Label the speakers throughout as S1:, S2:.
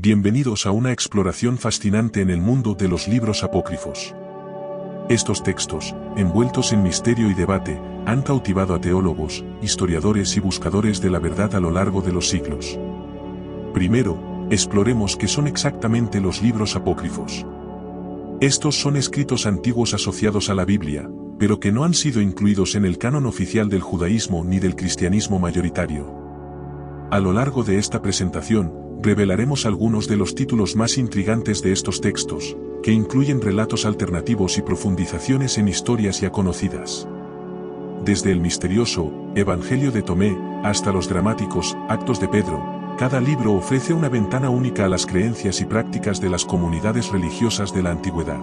S1: Bienvenidos a una exploración fascinante en el mundo de los libros apócrifos. Estos textos, envueltos en misterio y debate, han cautivado a teólogos, historiadores y buscadores de la verdad a lo largo de los siglos. Primero, exploremos qué son exactamente los libros apócrifos. Estos son escritos antiguos asociados a la Biblia, pero que no han sido incluidos en el canon oficial del judaísmo ni del cristianismo mayoritario. A lo largo de esta presentación, revelaremos algunos de los títulos más intrigantes de estos textos, que incluyen relatos alternativos y profundizaciones en historias ya conocidas. Desde el misterioso Evangelio de Tomé hasta los dramáticos Actos de Pedro, cada libro ofrece una ventana única a las creencias y prácticas de las comunidades religiosas de la antigüedad.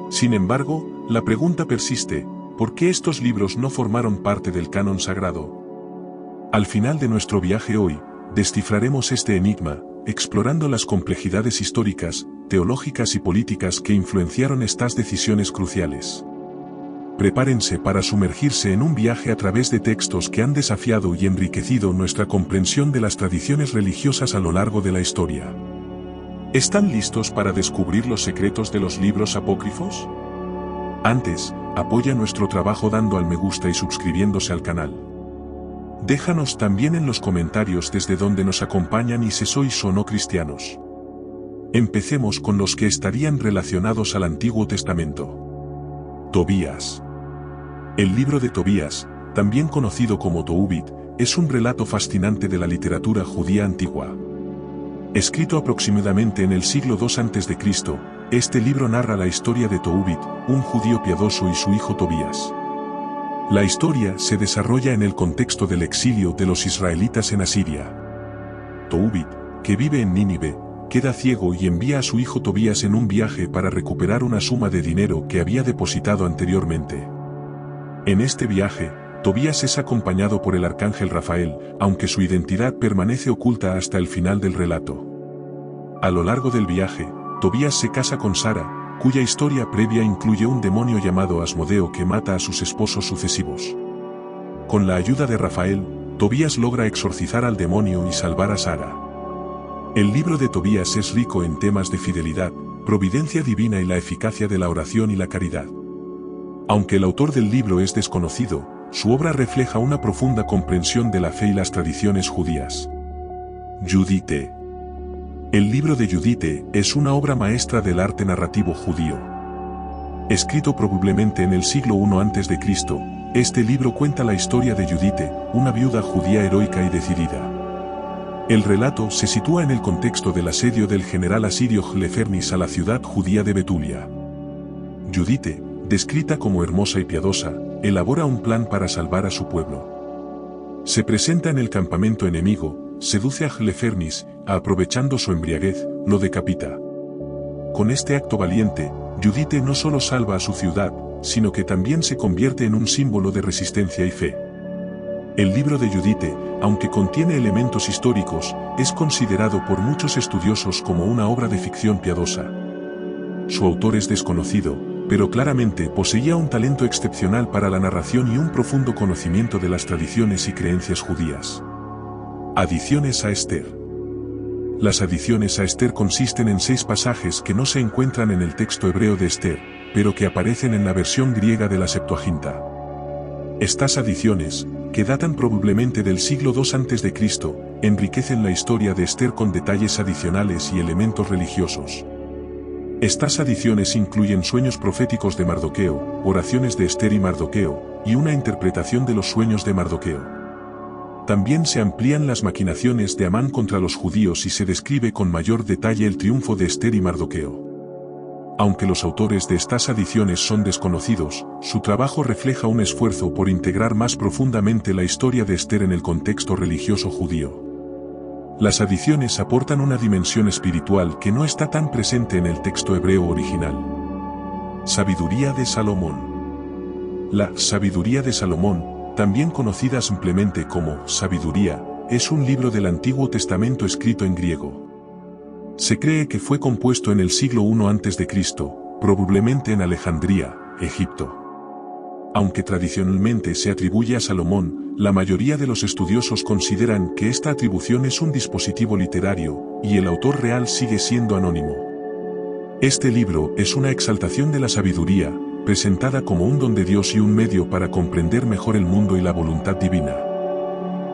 S1: Sin embargo, la pregunta persiste: ¿por qué estos libros no formaron parte del canon sagrado? Al final de nuestro viaje hoy, descifraremos este enigma, explorando las complejidades históricas, teológicas y políticas que influenciaron estas decisiones cruciales. Prepárense para sumergirse en un viaje a través de textos que han desafiado y enriquecido nuestra comprensión de las tradiciones religiosas a lo largo de la historia. ¿Están listos para descubrir los secretos de los libros apócrifos? Antes, apoya nuestro trabajo dando al me gusta y suscribiéndose al canal. Déjanos también en los comentarios desde donde nos acompañan y si sois o no cristianos. Empecemos con los que estarían relacionados al Antiguo Testamento. Tobías. El libro de Tobías, también conocido como Toubit, es un relato fascinante de la literatura judía antigua. Escrito aproximadamente en el siglo II a.C., este libro narra la historia de Toubit, un judío piadoso y su hijo Tobías. La historia se desarrolla en el contexto del exilio de los israelitas en Asiria. Toubit, que vive en Nínive, queda ciego y envía a su hijo Tobías en un viaje para recuperar una suma de dinero que había depositado anteriormente. En este viaje, Tobías es acompañado por el arcángel Rafael, aunque su identidad permanece oculta hasta el final del relato. A lo largo del viaje, Tobías se casa con Sara, cuya historia previa incluye un demonio llamado Asmodeo que mata a sus esposos sucesivos. Con la ayuda de Rafael, Tobías logra exorcizar al demonio y salvar a Sara. El libro de Tobías es rico en temas de fidelidad, providencia divina y la eficacia de la oración y la caridad. Aunque el autor del libro es desconocido, su obra refleja una profunda comprensión de la fe y las tradiciones judías. Judite. El libro de Judite es una obra maestra del arte narrativo judío. Escrito probablemente en el siglo I a.C., este libro cuenta la historia de Judite, una viuda judía heroica y decidida. El relato se sitúa en el contexto del asedio del general asirio Holofernes a la ciudad judía de Betulia. Judite, descrita como hermosa y piadosa, elabora un plan para salvar a su pueblo. Se presenta en el campamento enemigo, seduce a Holofernes, aprovechando su embriaguez, lo decapita. Con este acto valiente, Judite no solo salva a su ciudad, sino que también se convierte en un símbolo de resistencia y fe. El libro de Judite, aunque contiene elementos históricos, es considerado por muchos estudiosos como una obra de ficción piadosa. Su autor es desconocido, pero claramente poseía un talento excepcional para la narración y un profundo conocimiento de las tradiciones y creencias judías. Adiciones a Esther. Las adiciones a Esther consisten en 6 pasajes que no se encuentran en el texto hebreo de Esther, pero que aparecen en la versión griega de la Septuaginta. Estas adiciones, que datan probablemente del siglo II a.C., enriquecen la historia de Esther con detalles adicionales y elementos religiosos. Estas adiciones incluyen sueños proféticos de Mardoqueo, oraciones de Esther y Mardoqueo, y una interpretación de los sueños de Mardoqueo. También se amplían las maquinaciones de Amán contra los judíos y se describe con mayor detalle el triunfo de Esther y Mardoqueo. Aunque los autores de estas adiciones son desconocidos, su trabajo refleja un esfuerzo por integrar más profundamente la historia de Esther en el contexto religioso judío. Las adiciones aportan una dimensión espiritual que no está tan presente en el texto hebreo original. Sabiduría de Salomón. La Sabiduría de Salomón, también conocida simplemente como Sabiduría, es un libro del Antiguo Testamento escrito en griego. Se cree que fue compuesto en el siglo I a.C., probablemente en Alejandría, Egipto. Aunque tradicionalmente se atribuye a Salomón, La mayoría de los estudiosos consideran que esta atribución es un dispositivo literario, y el autor real sigue siendo anónimo. Este libro es una exaltación de la sabiduría, presentada como un don de Dios y un medio para comprender mejor el mundo y la voluntad divina.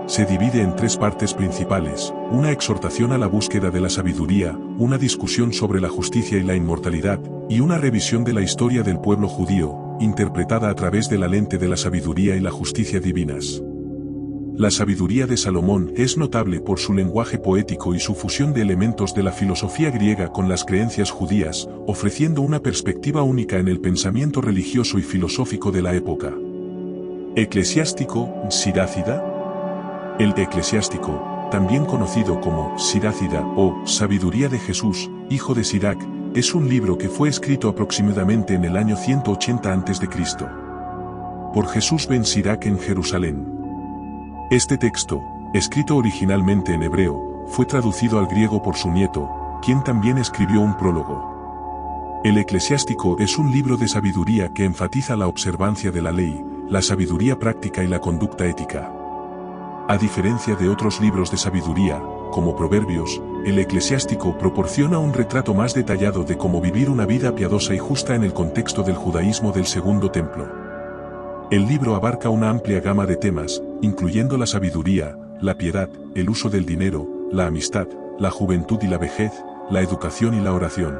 S1: Se divide en 3 partes principales: una exhortación a la búsqueda de la sabiduría, una discusión sobre la justicia y la inmortalidad, y una revisión de la historia del pueblo judío, interpretada a través de la lente de la sabiduría y la justicia divinas. La sabiduría de Salomón es notable por su lenguaje poético y su fusión de elementos de la filosofía griega con las creencias judías, ofreciendo una perspectiva única en el pensamiento religioso y filosófico de la época. Eclesiástico, Sirácida. El Eclesiástico, también conocido como Sirácida o Sabiduría de Jesús, hijo de Sirac, es un libro que fue escrito aproximadamente en el año 180 a.C. por Jesús ben Sirac en Jerusalén. Este texto, escrito originalmente en hebreo, fue traducido al griego por su nieto, quien también escribió un prólogo. El Eclesiástico es un libro de sabiduría que enfatiza la observancia de la ley, la sabiduría práctica y la conducta ética. A diferencia de otros libros de sabiduría, como Proverbios, el Eclesiástico proporciona un retrato más detallado de cómo vivir una vida piadosa y justa en el contexto del judaísmo del Segundo Templo. El libro abarca una amplia gama de temas, incluyendo la sabiduría, la piedad, el uso del dinero, la amistad, la juventud y la vejez, la educación y la oración.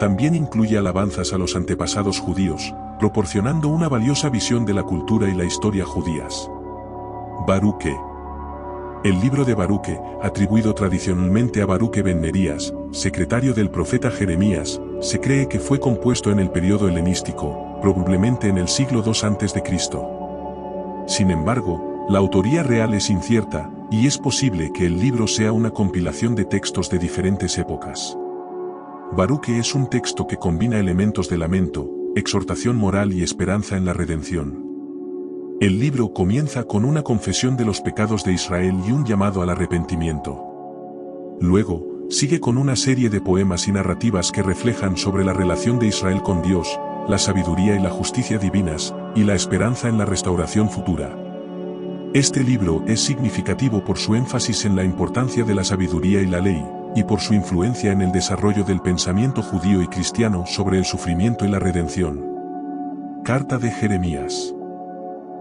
S1: También incluye alabanzas a los antepasados judíos, proporcionando una valiosa visión de la cultura y la historia judías. Baruque. El libro de Baruque, atribuido tradicionalmente a Baruque ben Nerías, secretario del profeta Jeremías, se cree que fue compuesto en el periodo helenístico, probablemente en el siglo II a.C. Sin embargo, la autoría real es incierta, y es posible que el libro sea una compilación de textos de diferentes épocas. Baruque es un texto que combina elementos de lamento, exhortación moral y esperanza en la redención. El libro comienza con una confesión de los pecados de Israel y un llamado al arrepentimiento. Luego, sigue con una serie de poemas y narrativas que reflejan sobre la relación de Israel con Dios, la sabiduría y la justicia divinas, y la esperanza en la restauración futura. Este libro es significativo por su énfasis en la importancia de la sabiduría y la ley, y por su influencia en el desarrollo del pensamiento judío y cristiano sobre el sufrimiento y la redención. Carta de Jeremías.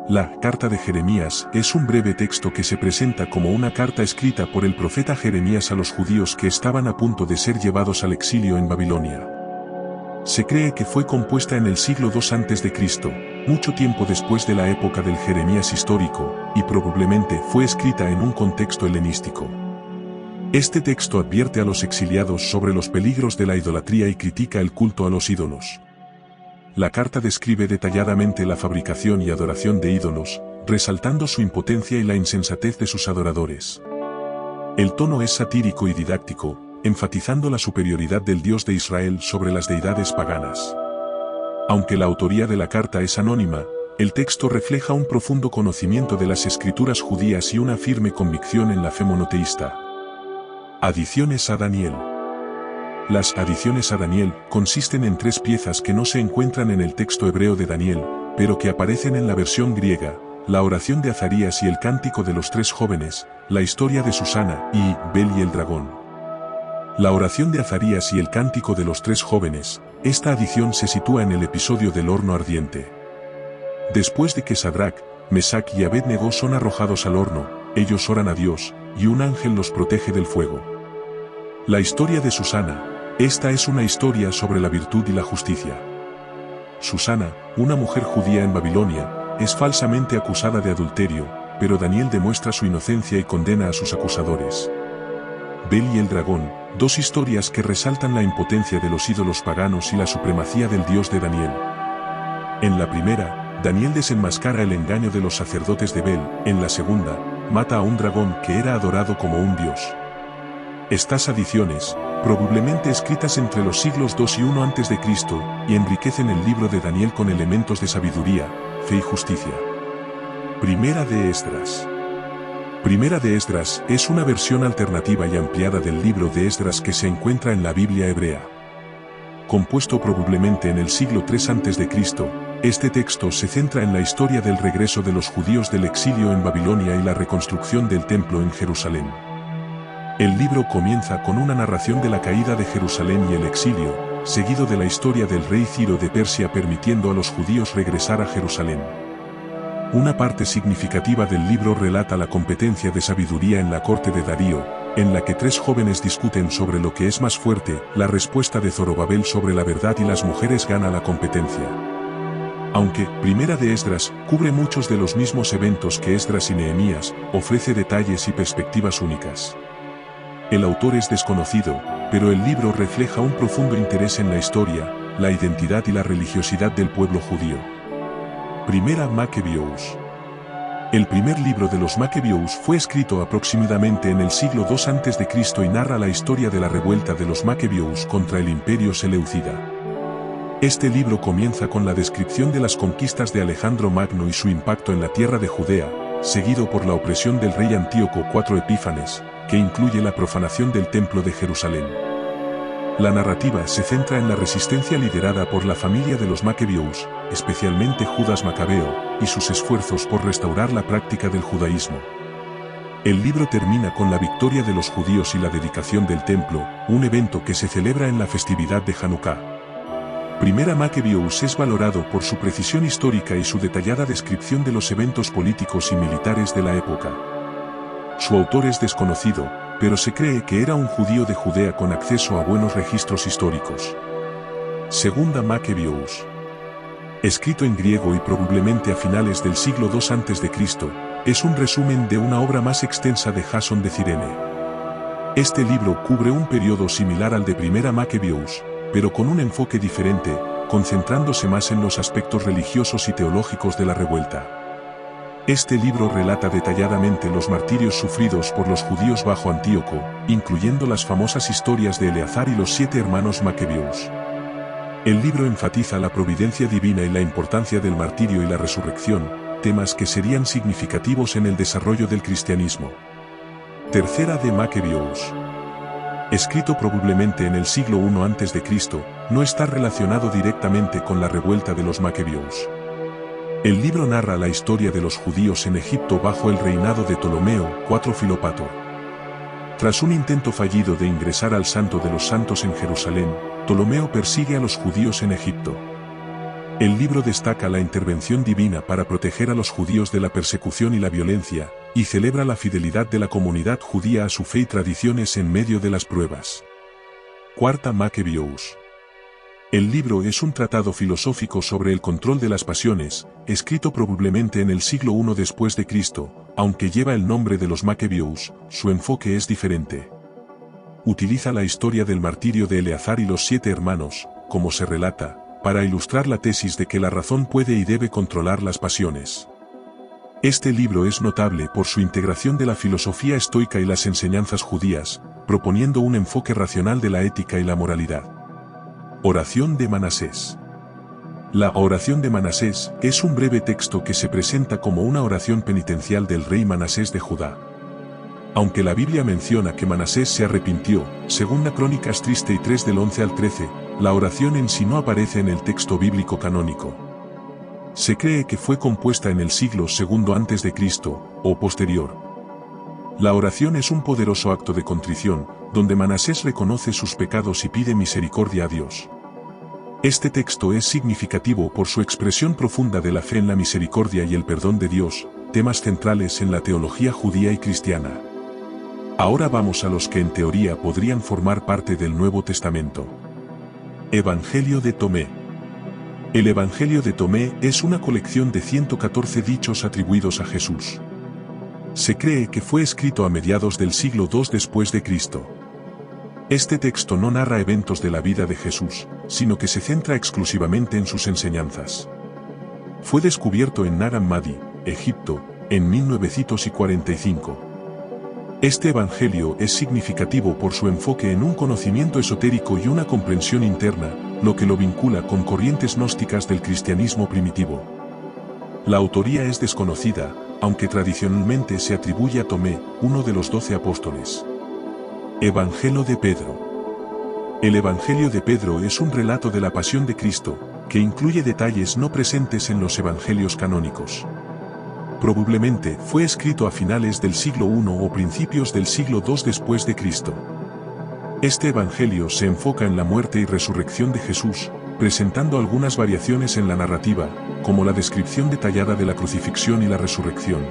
S1: La Carta de Jeremías es un breve texto que se presenta como una carta escrita por el profeta Jeremías a los judíos que estaban a punto de ser llevados al exilio en Babilonia. Se cree que fue compuesta en el siglo II a.C., mucho tiempo después de la época del Jeremías histórico, y probablemente fue escrita en un contexto helenístico. Este texto advierte a los exiliados sobre los peligros de la idolatría y critica el culto a los ídolos. La carta describe detalladamente la fabricación y adoración de ídolos, resaltando su impotencia y la insensatez de sus adoradores. El tono es satírico y didáctico, enfatizando la superioridad del Dios de Israel sobre las deidades paganas. Aunque la autoría de la carta es anónima, el texto refleja un profundo conocimiento de las escrituras judías y una firme convicción en la fe monoteísta. Adiciones a Daniel. Las adiciones a Daniel consisten en 3 piezas que no se encuentran en el texto hebreo de Daniel, pero que aparecen en la versión griega: la oración de Azarías y el cántico de los 3 jóvenes, la historia de Susana y Bel y el dragón. La oración de Azarías y el cántico de los 3 jóvenes, esta adición se sitúa en el episodio del horno ardiente. Después de que Sadrac, Mesac y Abed-Negó son arrojados al horno, ellos oran a Dios, y un ángel los protege del fuego. La historia de Susana. Esta es una historia sobre la virtud y la justicia. Susana, una mujer judía en Babilonia, es falsamente acusada de adulterio, pero Daniel demuestra su inocencia y condena a sus acusadores. Bel y el dragón, 2 historias que resaltan la impotencia de los ídolos paganos y la supremacía del Dios de Daniel. En la primera, Daniel desenmascara el engaño de los sacerdotes de Bel; en la segunda, mata a un dragón que era adorado como un dios. Estas adiciones, probablemente escritas entre los siglos II y I a.C., y enriquecen el libro de Daniel con elementos de sabiduría, fe y justicia. Primera de Esdras. Primera de Esdras es una versión alternativa y ampliada del libro de Esdras que se encuentra en la Biblia hebrea. Compuesto probablemente en el siglo III a.C., Este texto se centra en la historia del regreso de los judíos del exilio en Babilonia y la reconstrucción del templo en Jerusalén. El libro comienza con una narración de la caída de Jerusalén y el exilio, seguido de la historia del rey Ciro de Persia permitiendo a los judíos regresar a Jerusalén. Una parte significativa del libro relata la competencia de sabiduría en la corte de Darío, en la que tres jóvenes discuten sobre lo que es más fuerte, la respuesta de Zorobabel sobre la verdad y las mujeres gana la competencia. Aunque, Primera de Esdras, cubre muchos de los mismos eventos que Esdras y Nehemías, ofrece detalles y perspectivas únicas. El autor es desconocido, pero el libro refleja un profundo interés en la historia, la identidad y la religiosidad del pueblo judío. Primera Macabeos. El primer libro de los Macabeos fue escrito aproximadamente en el siglo II a.C. y narra la historia de la revuelta de los Macabeos contra el imperio seleucida. Este libro comienza con la descripción de las conquistas de Alejandro Magno y su impacto en la tierra de Judea, seguido por la opresión del rey Antíoco IV Epífanes, que incluye la profanación del templo de Jerusalén. La narrativa se centra en la resistencia liderada por la familia de los Macabeos, especialmente Judas Macabeo, y sus esfuerzos por restaurar la práctica del judaísmo. El libro termina con la victoria de los judíos y la dedicación del templo, un evento que se celebra en la festividad de Hanukkah. Primera Macabeos es valorado por su precisión histórica y su detallada descripción de los eventos políticos y militares de la época. Su autor es desconocido, pero se cree que era un judío de Judea con acceso a buenos registros históricos. Segunda Macabeos. Escrito en griego y probablemente a finales del siglo II a.C., es un resumen de una obra más extensa de Jasón de Cirene. Este libro cubre un periodo similar al de Primera Macabeos, pero con un enfoque diferente, concentrándose más en los aspectos religiosos y teológicos de la revuelta. Este libro relata detalladamente los martirios sufridos por los judíos bajo Antíoco, incluyendo las famosas historias de Eleazar y los 7 hermanos Macabeos. El libro enfatiza la providencia divina y la importancia del martirio y la resurrección, temas que serían significativos en el desarrollo del cristianismo. Tercera de Macabeos. Escrito probablemente en el siglo I a.C., no está relacionado directamente con la revuelta de los Macabeos. El libro narra la historia de los judíos en Egipto bajo el reinado de Ptolomeo IV Filopator. Tras un intento fallido de ingresar al Santo de los Santos en Jerusalén, Ptolomeo persigue a los judíos en Egipto. El libro destaca la intervención divina para proteger a los judíos de la persecución y la violencia, y celebra la fidelidad de la comunidad judía a su fe y tradiciones en medio de las pruebas. Cuarta Macabeos. El libro es un tratado filosófico sobre el control de las pasiones, escrito probablemente en el siglo I después de Cristo, aunque lleva el nombre de los Macabeos, su enfoque es diferente. Utiliza la historia del martirio de Eleazar y los 7 hermanos, como se relata, para ilustrar la tesis de que la razón puede y debe controlar las pasiones. Este libro es notable por su integración de la filosofía estoica y las enseñanzas judías, proponiendo un enfoque racional de la ética y la moralidad. Oración de Manasés. La oración de Manasés es un breve texto que se presenta como una oración penitencial del rey Manasés de Judá. Aunque la Biblia menciona que Manasés se arrepintió, Segunda Crónicas 33 del 11 al 13, la oración en sí no aparece en el texto bíblico canónico. Se cree que fue compuesta en el siglo II a.C., o posterior. La oración es un poderoso acto de contrición, donde Manasés reconoce sus pecados y pide misericordia a Dios. Este texto es significativo por su expresión profunda de la fe en la misericordia y el perdón de Dios, temas centrales en la teología judía y cristiana. Ahora vamos a los que en teoría podrían formar parte del Nuevo Testamento. Evangelio de Tomé. El Evangelio de Tomé es una colección de 114 dichos atribuidos a Jesús. Se cree que fue escrito a mediados del siglo II después de Cristo. Este texto no narra eventos de la vida de Jesús, sino que se centra exclusivamente en sus enseñanzas. Fue descubierto en Nag Hammadi, Egipto, en 1945. Este evangelio es significativo por su enfoque en un conocimiento esotérico y una comprensión interna, lo que lo vincula con corrientes gnósticas del cristianismo primitivo. La autoría es desconocida, aunque tradicionalmente se atribuye a Tomé, uno de los 12 apóstoles. Evangelio de Pedro. El Evangelio de Pedro es un relato de la pasión de Cristo, que incluye detalles no presentes en los evangelios canónicos. Probablemente fue escrito a finales del siglo I o principios del siglo II después de Cristo. Este evangelio se enfoca en la muerte y resurrección de Jesús, presentando algunas variaciones en la narrativa, como la descripción detallada de la crucifixión y la resurrección.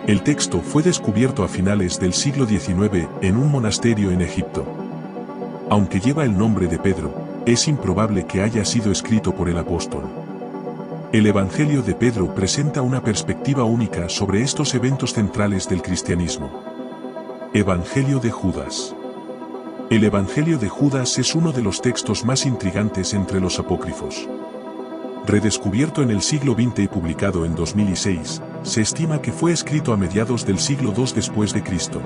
S1: El texto fue descubierto a finales del siglo XIX en un monasterio en Egipto. Aunque lleva el nombre de Pedro, es improbable que haya sido escrito por el apóstol. El Evangelio de Pedro presenta una perspectiva única sobre estos eventos centrales del cristianismo. Evangelio de Judas. El Evangelio de Judas es uno de los textos más intrigantes entre los apócrifos. Redescubierto en el siglo XX y publicado en 2006, se estima que fue escrito a mediados del siglo II después de Cristo.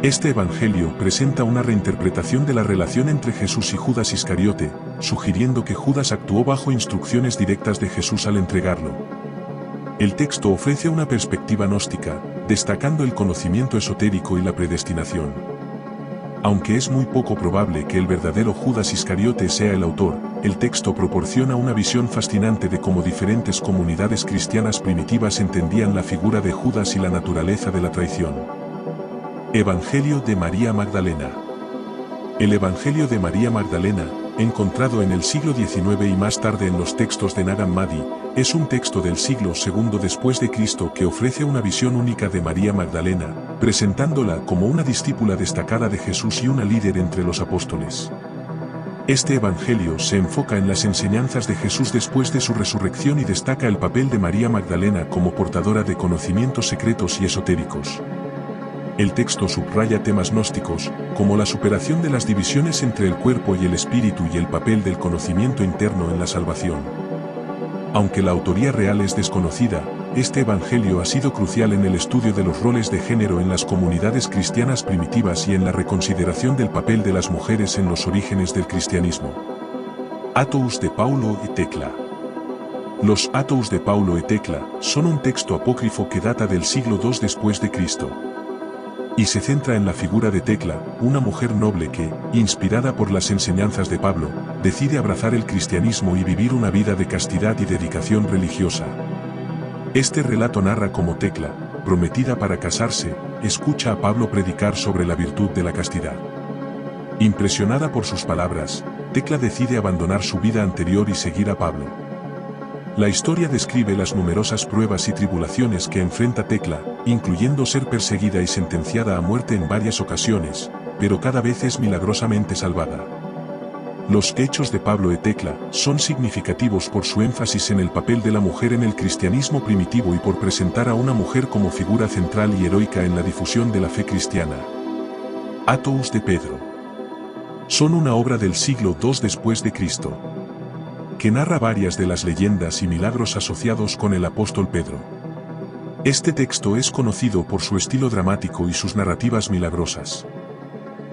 S1: Este evangelio presenta una reinterpretación de la relación entre Jesús y Judas Iscariote, sugiriendo que Judas actuó bajo instrucciones directas de Jesús al entregarlo. El texto ofrece una perspectiva gnóstica, destacando el conocimiento esotérico y la predestinación. Aunque es muy poco probable que el verdadero Judas Iscariote sea el autor, el texto proporciona una visión fascinante de cómo diferentes comunidades cristianas primitivas entendían la figura de Judas y la naturaleza de la traición. Evangelio de María Magdalena. El Evangelio de María Magdalena, encontrado en el siglo XIX y más tarde en los textos de Nag Hammadi, es un texto del siglo II después de Cristo que ofrece una visión única de María Magdalena, presentándola como una discípula destacada de Jesús y una líder entre los apóstoles. Este evangelio se enfoca en las enseñanzas de Jesús después de su resurrección y destaca el papel de María Magdalena como portadora de conocimientos secretos y esotéricos. El texto subraya temas gnósticos, como la superación de las divisiones entre el cuerpo y el espíritu y el papel del conocimiento interno en la salvación. Aunque la autoría real es desconocida, este evangelio ha sido crucial en el estudio de los roles de género en las comunidades cristianas primitivas y en la reconsideración del papel de las mujeres en los orígenes del cristianismo. Atos de Paulo y Tecla. Los Atos de Paulo y Tecla son un texto apócrifo que data del siglo II después de Cristo. Y se centra en la figura de Tecla, una mujer noble que, inspirada por las enseñanzas de Pablo, decide abrazar el cristianismo y vivir una vida de castidad y dedicación religiosa. Este relato narra cómo Tecla, prometida para casarse, escucha a Pablo predicar sobre la virtud de la castidad. Impresionada por sus palabras, Tecla decide abandonar su vida anterior y seguir a Pablo. La historia describe las numerosas pruebas y tribulaciones que enfrenta Tecla, incluyendo ser perseguida y sentenciada a muerte en varias ocasiones, pero cada vez es milagrosamente salvada. Los hechos de Pablo y Tecla son significativos por su énfasis en el papel de la mujer en el cristianismo primitivo y por presentar a una mujer como figura central y heroica en la difusión de la fe cristiana. Atos de Pedro. Son una obra del siglo II después de Cristo, que narra varias de las leyendas y milagros asociados con el apóstol Pedro. Este texto es conocido por su estilo dramático y sus narrativas milagrosas.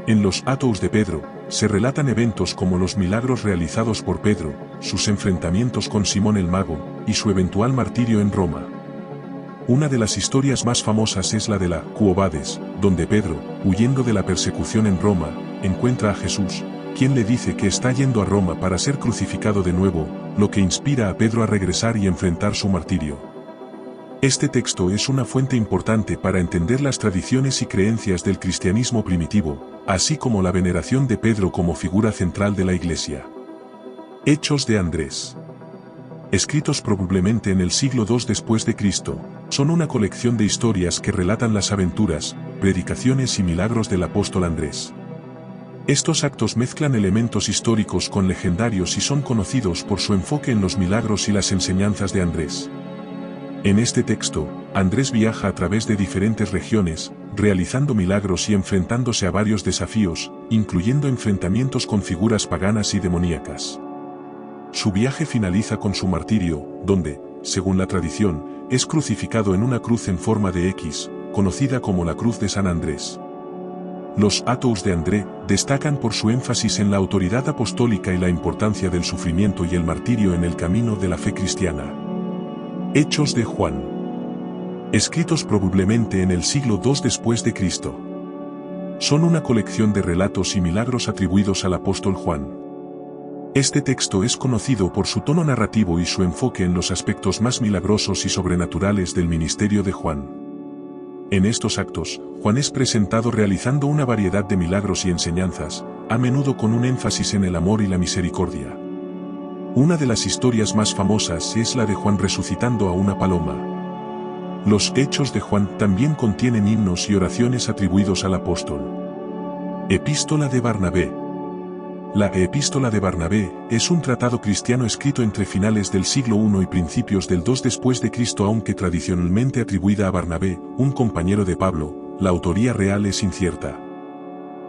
S1: En los Atos de Pedro, se relatan eventos como los milagros realizados por Pedro, sus enfrentamientos con Simón el Mago, y su eventual martirio en Roma. Una de las historias más famosas es la de la Quo Vadis, donde Pedro, huyendo de la persecución en Roma, encuentra a Jesús, quien le dice que está yendo a Roma para ser crucificado de nuevo, lo que inspira a Pedro a regresar y enfrentar su martirio. Este texto es una fuente importante para entender las tradiciones y creencias del cristianismo primitivo, así como la veneración de Pedro como figura central de la Iglesia. Hechos de Andrés. Escritos probablemente en el siglo II después de Cristo, son una colección de historias que relatan las aventuras, predicaciones y milagros del apóstol Andrés. Estos actos mezclan elementos históricos con legendarios y son conocidos por su enfoque en los milagros y las enseñanzas de Andrés. En este texto, Andrés viaja a través de diferentes regiones, realizando milagros y enfrentándose a varios desafíos, incluyendo enfrentamientos con figuras paganas y demoníacas. Su viaje finaliza con su martirio, donde, según la tradición, es crucificado en una cruz en forma de X, conocida como la Cruz de San Andrés. Los Atos de André destacan por su énfasis en la autoridad apostólica y la importancia del sufrimiento y el martirio en el camino de la fe cristiana. Hechos de Juan. Escritos probablemente en el siglo II después de Cristo. Son una colección de relatos y milagros atribuidos al apóstol Juan. Este texto es conocido por su tono narrativo y su enfoque en los aspectos más milagrosos y sobrenaturales del ministerio de Juan. En estos actos, Juan es presentado realizando una variedad de milagros y enseñanzas, a menudo con un énfasis en el amor y la misericordia. Una de las historias más famosas es la de Juan resucitando a una paloma. Los Hechos de Juan también contienen himnos y oraciones atribuidos al apóstol. Epístola de Barnabé. La Epístola de Barnabé es un tratado cristiano escrito entre finales del siglo I y principios del II después de Cristo, aunque tradicionalmente atribuida a Barnabé, un compañero de Pablo. La autoría real es incierta.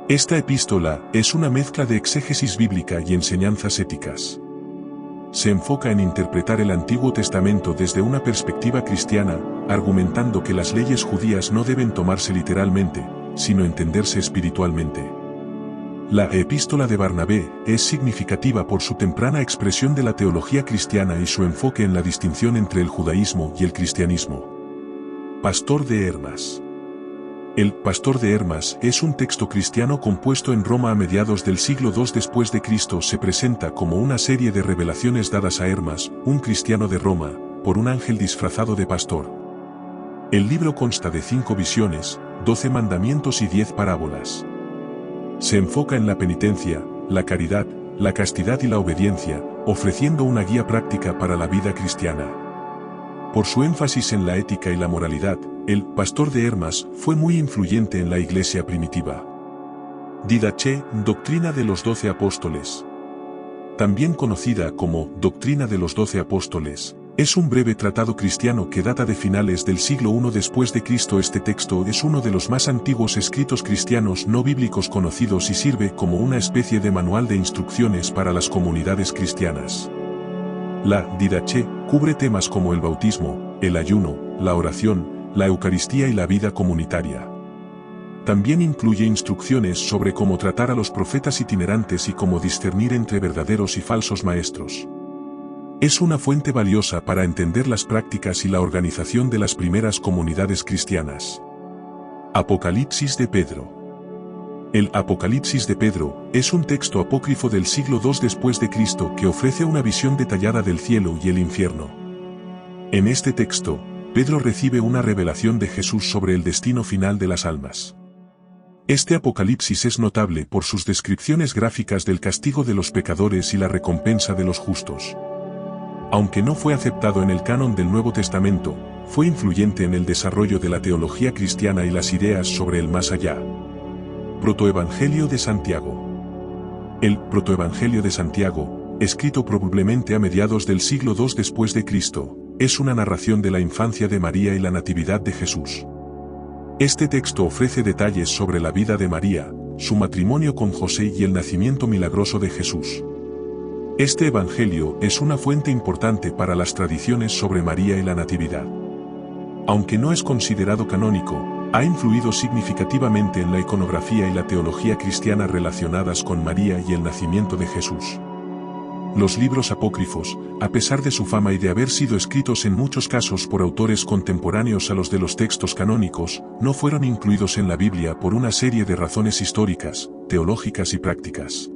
S1: Esta epístola es una mezcla de exégesis bíblica y enseñanzas éticas. Se enfoca en interpretar el Antiguo Testamento desde una perspectiva cristiana, argumentando que las leyes judías no deben tomarse literalmente, sino entenderse espiritualmente. La Epístola de Barnabé es significativa por su temprana expresión de la teología cristiana y su enfoque en la distinción entre el judaísmo y el cristianismo. Pastor de Hermas. El Pastor de Hermas es un texto cristiano compuesto en Roma a mediados del siglo II después de Cristo. Se presenta como una serie de revelaciones dadas a Hermas, un cristiano de Roma, por un ángel disfrazado de pastor. El libro consta de 5 visiones, 12 mandamientos y 10 parábolas. Se enfoca en la penitencia, la caridad, la castidad y la obediencia, ofreciendo una guía práctica para la vida cristiana. Por su énfasis en la ética y la moralidad, el Pastor de Hermas fue muy influyente en la iglesia primitiva. Didache, Doctrina de los 12 Apóstoles. También conocida como Doctrina de los 12 Apóstoles, es un breve tratado cristiano que data de finales del siglo I después de Cristo. Este texto es uno de los más antiguos escritos cristianos no bíblicos conocidos y sirve como una especie de manual de instrucciones para las comunidades cristianas. La Didache cubre temas como el bautismo, el ayuno, la oración, la Eucaristía y la vida comunitaria. También incluye instrucciones sobre cómo tratar a los profetas itinerantes y cómo discernir entre verdaderos y falsos maestros. Es una fuente valiosa para entender las prácticas y la organización de las primeras comunidades cristianas. Apocalipsis de Pedro. El Apocalipsis de Pedro es un texto apócrifo del siglo II después de Cristo que ofrece una visión detallada del cielo y el infierno. En este texto, Pedro recibe una revelación de Jesús sobre el destino final de las almas. Este Apocalipsis es notable por sus descripciones gráficas del castigo de los pecadores y la recompensa de los justos. Aunque no fue aceptado en el canon del Nuevo Testamento, fue influyente en el desarrollo de la teología cristiana y las ideas sobre el más allá. Protoevangelio de Santiago. El Protoevangelio de Santiago, escrito probablemente a mediados del siglo II después de Cristo, es una narración de la infancia de María y la natividad de Jesús. Este texto ofrece detalles sobre la vida de María, su matrimonio con José y el nacimiento milagroso de Jesús. Este evangelio es una fuente importante para las tradiciones sobre María y la Natividad. Aunque no es considerado canónico, ha influido significativamente en la iconografía y la teología cristiana relacionadas con María y el nacimiento de Jesús. Los libros apócrifos, a pesar de su fama y de haber sido escritos en muchos casos por autores contemporáneos a los de los textos canónicos, no fueron incluidos en la Biblia por una serie de razones históricas, teológicas y prácticas.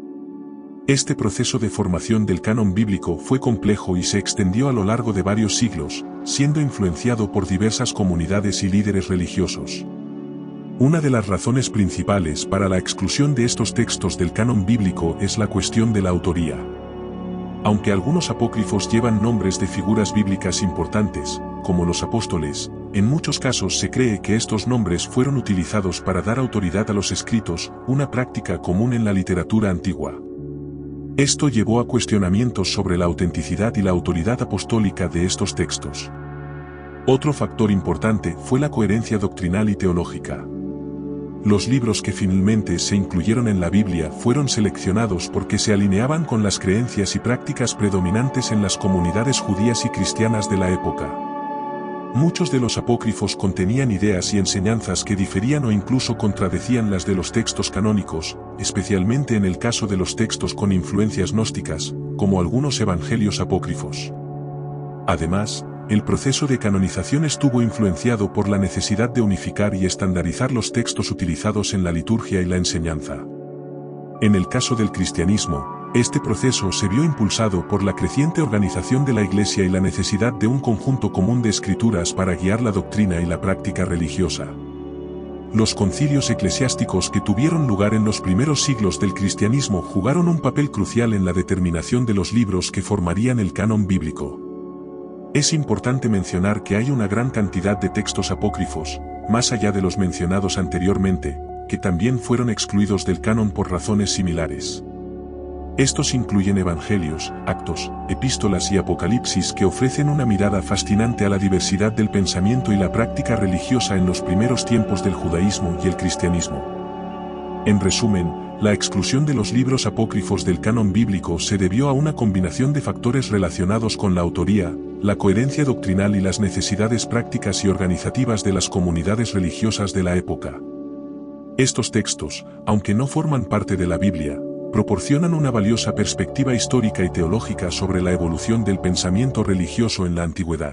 S1: Este proceso de formación del canon bíblico fue complejo y se extendió a lo largo de varios siglos, siendo influenciado por diversas comunidades y líderes religiosos. Una de las razones principales para la exclusión de estos textos del canon bíblico es la cuestión de la autoría. Aunque algunos apócrifos llevan nombres de figuras bíblicas importantes, como los apóstoles, en muchos casos se cree que estos nombres fueron utilizados para dar autoridad a los escritos, una práctica común en la literatura antigua. Esto llevó a cuestionamientos sobre la autenticidad y la autoridad apostólica de estos textos. Otro factor importante fue la coherencia doctrinal y teológica. Los libros que finalmente se incluyeron en la Biblia fueron seleccionados porque se alineaban con las creencias y prácticas predominantes en las comunidades judías y cristianas de la época. Muchos de los apócrifos contenían ideas y enseñanzas que diferían o incluso contradecían las de los textos canónicos, especialmente en el caso de los textos con influencias gnósticas, como algunos evangelios apócrifos. Además, el proceso de canonización estuvo influenciado por la necesidad de unificar y estandarizar los textos utilizados en la liturgia y la enseñanza. En el caso del cristianismo, Este proceso se vio impulsado por la creciente organización de la Iglesia y la necesidad de un conjunto común de escrituras para guiar la doctrina y la práctica religiosa. Los concilios eclesiásticos que tuvieron lugar en los primeros siglos del cristianismo jugaron un papel crucial en la determinación de los libros que formarían el canon bíblico. Es importante mencionar que hay una gran cantidad de textos apócrifos, más allá de los mencionados anteriormente, que también fueron excluidos del canon por razones similares. Estos incluyen evangelios, actos, epístolas y apocalipsis que ofrecen una mirada fascinante a la diversidad del pensamiento y la práctica religiosa en los primeros tiempos del judaísmo y el cristianismo. En resumen, la exclusión de los libros apócrifos del canon bíblico se debió a una combinación de factores relacionados con la autoría, la coherencia doctrinal y las necesidades prácticas y organizativas de las comunidades religiosas de la época. Estos textos, aunque no forman parte de la Biblia, proporcionan una valiosa perspectiva histórica y teológica sobre la evolución del pensamiento religioso en la antigüedad.